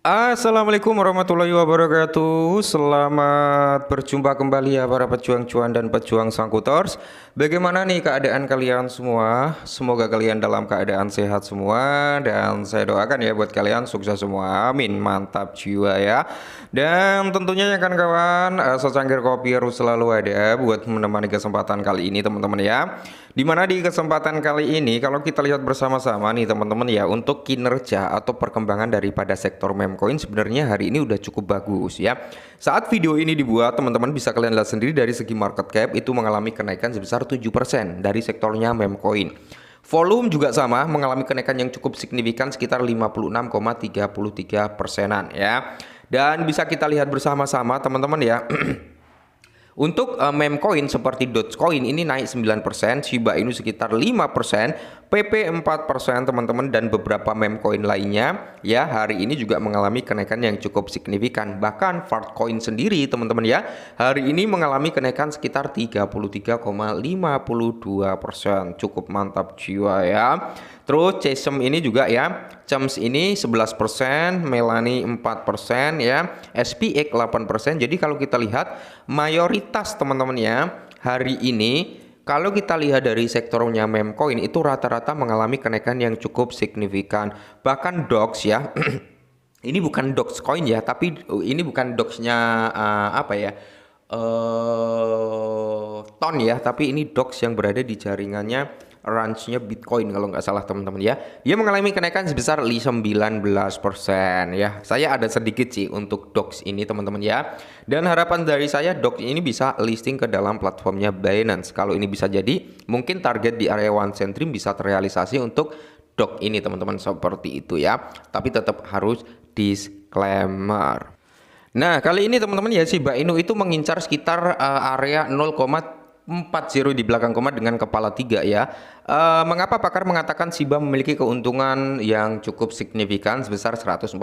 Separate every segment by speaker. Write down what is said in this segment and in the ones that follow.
Speaker 1: Assalamualaikum warahmatullahi wabarakatuh. Selamat berjumpa kembali ya para pejuang cuan dan pejuang sangkutors. Bagaimana nih keadaan kalian semua? Semoga kalian dalam keadaan sehat semua, dan saya doakan ya buat kalian sukses semua. Amin. Mantap jiwa ya. Dan tentunya ya kan kawan, secangkir kopi harus selalu ada buat menemani kesempatan kali ini teman-teman ya. Dimana di kesempatan kali ini kalau kita lihat bersama-sama nih teman-teman ya, untuk kinerja atau perkembangan daripada sektor meme coin sebenarnya hari ini udah cukup bagus ya. Saat video ini dibuat teman-teman bisa kalian lihat sendiri dari segi market cap itu mengalami kenaikan sebesar 7% dari sektornya meme coin. Volume juga sama mengalami kenaikan yang cukup signifikan sekitar 56,33%-an ya. Dan bisa kita lihat bersama-sama teman-teman ya. Untuk meme coin seperti Dogecoin ini naik 9%, Shiba Inu sekitar 5%, PP 4% teman-teman, dan beberapa meme coin lainnya ya hari ini juga mengalami kenaikan yang cukup signifikan. Bahkan Fartcoin sendiri teman-teman ya hari ini mengalami kenaikan sekitar 33,52%. Cukup mantap jiwa ya. Terus CSM ini juga ya, CEMS ini 11%, Melani 4% ya, SPX 8%. Jadi kalau kita lihat mayoritas teman-teman ya hari ini kalau kita lihat dari sektornya meme coin itu rata-rata mengalami kenaikan yang cukup signifikan. Bahkan DOX ya ini bukan Dogecoin ya, tapi ini bukan Doxnya apa ya, ton ya, tapi ini Dox yang berada di jaringannya range-nya Bitcoin kalau nggak salah teman-teman ya. Dia mengalami kenaikan sebesar 19% ya. Saya ada sedikit sih untuk Dox ini teman-teman ya. Dan harapan dari saya Dox ini bisa listing ke dalam platformnya Binance. Kalau ini bisa jadi mungkin target di area 1 centrim bisa terrealisasi untuk Dox ini teman-teman, seperti itu ya. Tapi tetap harus disclaimer. Nah kali ini teman-teman ya Shiba Inu itu mengincar sekitar area 0,40 di belakang koma dengan kepala 3 ya. Mengapa pakar mengatakan Shiba memiliki keuntungan yang cukup signifikan sebesar 140%?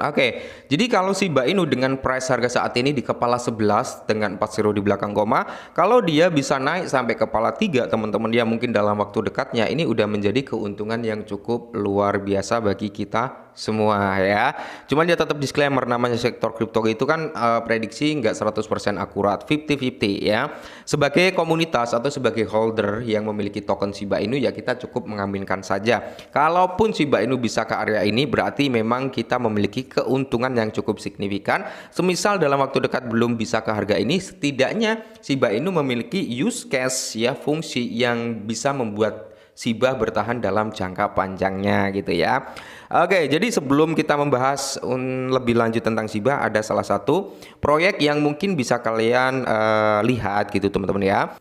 Speaker 1: Oke, jadi kalau Shiba Inu dengan price harga saat ini di kepala 11 dengan 40 di belakang koma, kalau dia bisa naik sampai kepala 3 teman-teman ya, mungkin dalam waktu dekatnya ini udah menjadi keuntungan yang cukup luar biasa bagi kita semua ya. Cuman dia tetap disclaimer, namanya sektor kripto itu kan prediksi nggak 100% akurat, 50-50 ya. Sebagai komunitas atau sebagai holder yang memiliki token Shiba Inu ya kita cukup mengaminkan saja. Kalaupun Shiba Inu bisa ke area ini berarti memang kita memiliki keuntungan yang cukup signifikan. Semisal dalam waktu dekat belum bisa ke harga ini, setidaknya Shiba Inu memiliki use case ya, fungsi yang bisa membuat Shiba bertahan dalam jangka panjangnya gitu ya. Oke, jadi sebelum kita membahas lebih lanjut tentang Shiba, ada salah satu proyek yang mungkin bisa kalian lihat gitu teman-teman ya.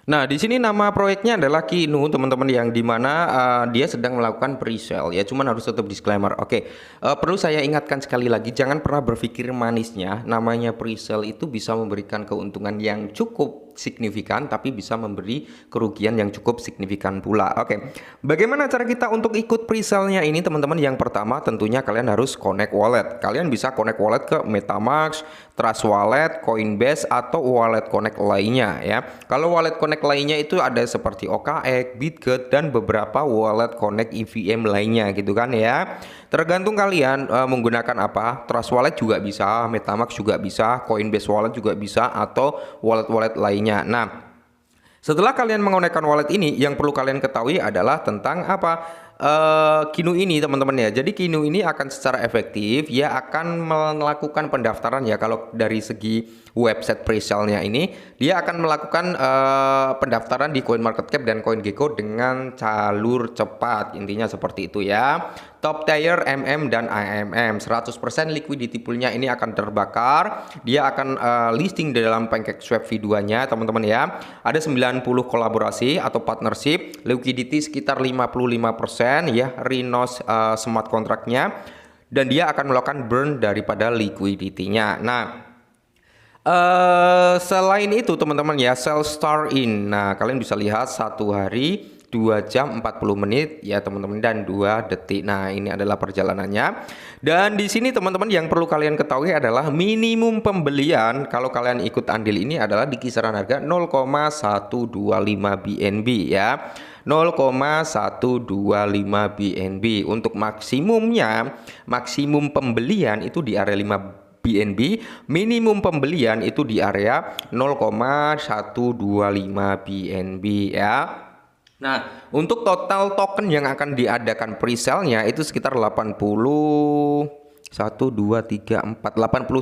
Speaker 1: Nah, di sini nama proyeknya adalah Qinu teman-teman, yang dimana dia sedang melakukan pre-sale ya. Cuman harus tetap disclaimer. Oke, perlu saya ingatkan sekali lagi, jangan pernah berpikir manisnya. Namanya pre-sale itu bisa memberikan keuntungan yang cukup signifikan, tapi bisa memberi kerugian yang cukup signifikan pula. Oke, bagaimana cara kita untuk ikut pre-sale-nya ini teman-teman? Yang pertama tentunya kalian harus connect wallet. Kalian bisa connect wallet ke MetaMask, Trust Wallet, Coinbase, atau wallet connect lainnya ya. Kalau wallet connect lainnya itu ada seperti OKX, Bitget, dan beberapa wallet connect EVM lainnya gitu kan ya. Tergantung kalian menggunakan apa. Trust Wallet juga bisa, MetaMask juga bisa, Coinbase Wallet juga bisa, atau wallet-wallet lainnya. Nah, setelah kalian menggunakan wallet ini, yang perlu kalian ketahui adalah tentang apa? Qinu ini teman-teman ya. Jadi Qinu ini akan secara efektif ya akan melakukan pendaftaran ya. Kalau dari segi website pre-sale-nya ini, dia akan melakukan pendaftaran di CoinMarketCap dan CoinGecko dengan jalur cepat. Intinya seperti itu ya. Top tier MM dan AMM 100% liquidity poolnya ini akan terbakar. Dia akan listing di dalam PancakeSwap V2-nya teman-teman ya. Ada 90 kolaborasi atau partnership, liquidity sekitar 55% ya, Rhinos smart contract-nya, dan dia akan melakukan burn daripada liquidity-nya. Nah, selain itu teman-teman ya, sell start in. Nah, kalian bisa lihat 1 hari 2 jam 40 menit ya teman-teman, dan 2 detik. Nah, ini adalah perjalanannya. Dan di sini teman-teman yang perlu kalian ketahui adalah minimum pembelian kalau kalian ikut andil ini adalah di kisaran harga 0,125 BNB ya. 0,125 BNB. Untuk maksimumnya, maksimum pembelian itu di area 5 BNB, minimum pembelian itu di area 0,125 BNB ya. Nah, untuk total token yang akan diadakan pre-sale-nya itu sekitar 80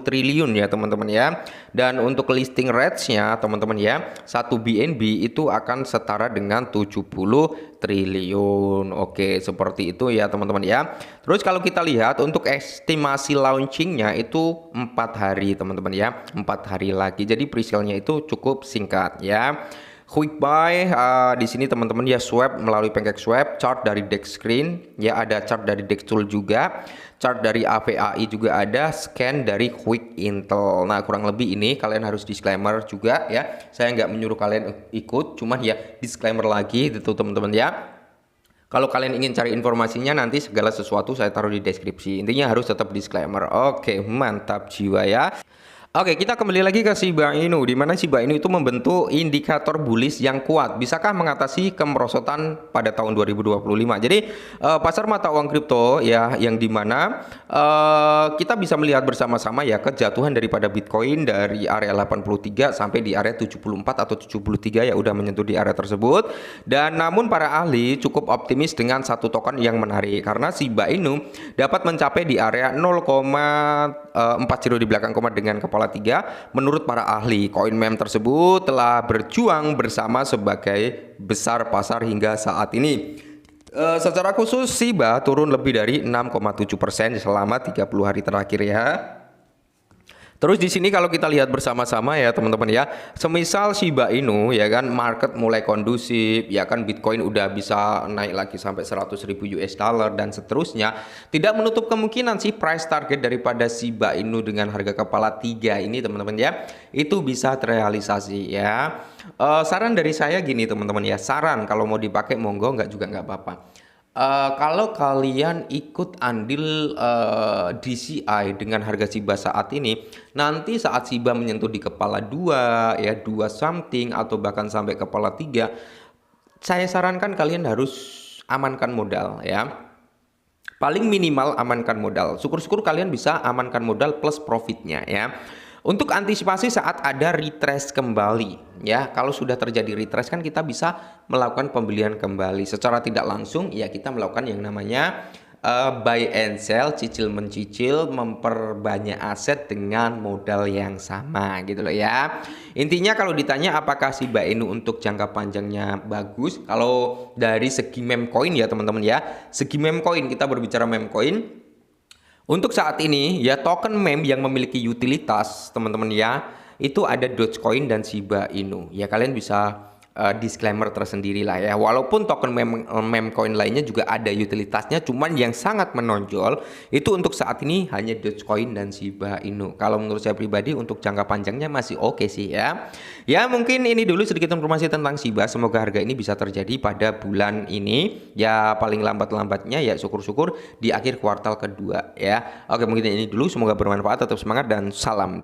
Speaker 1: triliun ya teman-teman ya. Dan untuk listing rates-nya teman-teman ya, 1 BNB itu akan setara dengan 70 triliun. Oke, seperti itu ya teman-teman ya. Terus kalau kita lihat untuk estimasi launchingnya itu 4 hari teman-teman ya, 4 hari lagi. Jadi pre-sale-nya itu cukup singkat ya. Quick buy di sini teman-teman ya, swap melalui pancake swap, chart dari DEX screen ya, ada chart dari DEX tool juga, chart dari AVAI juga ada, scan dari Quick Intel. Nah kurang lebih ini kalian harus disclaimer juga ya, saya nggak menyuruh kalian ikut, cuman ya disclaimer lagi itu teman-teman ya. Kalau kalian ingin cari informasinya nanti segala sesuatu saya taruh di deskripsi, intinya harus tetap disclaimer. Oke, mantap jiwa ya. Oke, kita kembali lagi ke Shiba Inu, di mana Shiba Inu itu membentuk indikator bullish yang kuat. Bisakah mengatasi kemerosotan pada tahun 2025? Jadi pasar mata uang kripto ya, yang dimana kita bisa melihat bersama-sama ya kejatuhan daripada Bitcoin dari area 83 sampai di area 74 atau 73 ya, udah menyentuh di area tersebut. Dan namun para ahli cukup optimis dengan satu token yang menarik, karena Shiba Inu dapat mencapai di area 0,40 di belakang koma dengan kepala 3. Menurut para ahli, koin meme tersebut telah berjuang bersama sebagai besar pasar hingga saat ini. Secara khusus Shiba turun lebih dari 6,7% selama 30 hari terakhir ya. Terus di sini kalau kita lihat bersama-sama ya teman-teman ya, semisal Shiba Inu ya kan market mulai kondusif ya kan, Bitcoin udah bisa naik lagi sampai 100.000 US dollar dan seterusnya, tidak menutup kemungkinan sih price target daripada Shiba Inu dengan harga kepala 3 ini teman-teman ya, itu bisa terrealisasi ya. Saran dari saya gini teman-teman ya, saran kalau mau dipakai monggo, nggak juga nggak apa-apa. Kalau kalian ikut andil DCI dengan harga Shiba saat ini, nanti saat Shiba menyentuh di kepala 2 ya, 2 something atau bahkan sampai kepala 3, saya sarankan kalian harus amankan modal ya. Paling minimal amankan modal. Syukur-syukur kalian bisa amankan modal plus profitnya ya. Untuk antisipasi saat ada retrace kembali ya, kalau sudah terjadi retrace kan kita bisa melakukan pembelian kembali secara tidak langsung ya, kita melakukan yang namanya buy and sell, cicil mencicil, memperbanyak aset dengan modal yang sama gitu loh ya. Intinya kalau ditanya apakah Shiba Inu untuk jangka panjangnya bagus, kalau dari segi meme coin ya teman-teman ya, segi meme coin, kita berbicara meme coin. Untuk saat ini ya, token meme yang memiliki utilitas teman-teman ya, itu ada Dogecoin dan Shiba Inu. Ya kalian bisa disclaimer tersendiri lah ya. Walaupun token meme coin lainnya juga ada utilitasnya, cuman yang sangat menonjol itu untuk saat ini hanya Dogecoin dan Shiba Inu. Kalau menurut saya pribadi untuk jangka panjangnya masih oke sih ya. Ya mungkin ini dulu sedikit informasi tentang Shiba. Semoga harga ini bisa terjadi pada bulan ini. Ya paling lambat-lambatnya ya syukur-syukur di akhir kuartal kedua ya. Oke, mungkin ini dulu, semoga bermanfaat, tetap semangat dan salam